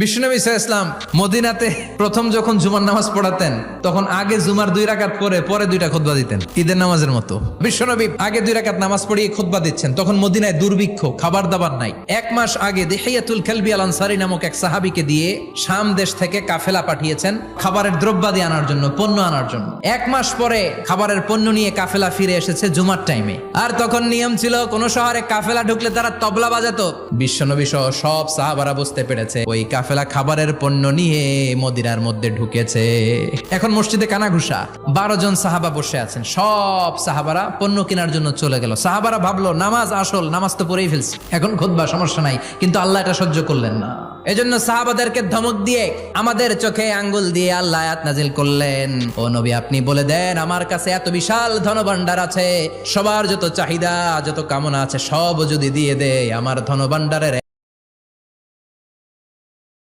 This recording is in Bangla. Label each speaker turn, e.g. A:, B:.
A: বিশ্বনবী সাল্লাল্লাহু আলাইহি ওয়াসাল্লাম মদিনাতে প্রথম যখন জুমার নামাজ পড়াতেন তখন আগে জুমার 2 রাকাত পরে 2টা খুতবা দিতেন, ঈদের নামাজের মতো। বিশ্বনবী আগে 2 রাকাত নামাজ পড়িয়ে খুতবা দিচ্ছেন, তখন মদিনায় দুর্ভিক্ষ, খাবার দাবার নাই। 1 মাস আগে দিহিয়াতুল কালবি আল আনসারী নামক এক সাহাবীকে দিয়ে শাম দেশ থেকে কাফেলা পাঠিয়েছেন খাবারের দ্রব্যাদি আনার জন্য, পণ্য আনার জন্য। 1 মাস পরে খাবারের পণ্য নিয়ে কাফেলা ফিরে এসেছে জুমার টাইমে। আর তখন নিয়ম ছিল কোন শহরে কাফেলা ঢুকলে তারা তবলা বাজাতো। বিশ্বনবী সহ সব সাহাবারা বুঝতে পেরেছে ওই কাফেলা খাবারের পণ্য নিয়ে মদিনার মধ্যে ঢুকেছে। এখন মসজিদে কানাঘুষা, 12 জন সাহাবা বসে আছেন, সব সাহাবারা পণ্য কেনার জন্য চলে গেল। সাহাবারা ভাবলো নামাজ আসল, নামাজ তো পড়েই ফেলছি, এখন খুতবা সমস্যা নাই, কিন্তু আল্লাহ এটা সহ্য করলেন না। এজন্য সাহাবাদেরকে ধমক দিয়ে আমাদের চোখে আঙ্গুল দিয়ে আল্লাহ আয়াত নাজিল করলেন, ও নবী আপনি বলে দেন আমার কাছে এত বিশাল ধনভাণ্ডার আছে, সবার যত চাহিদা যত কামনা আছে সব যদি দিয়ে দেয় আমার ধনভাণ্ডারের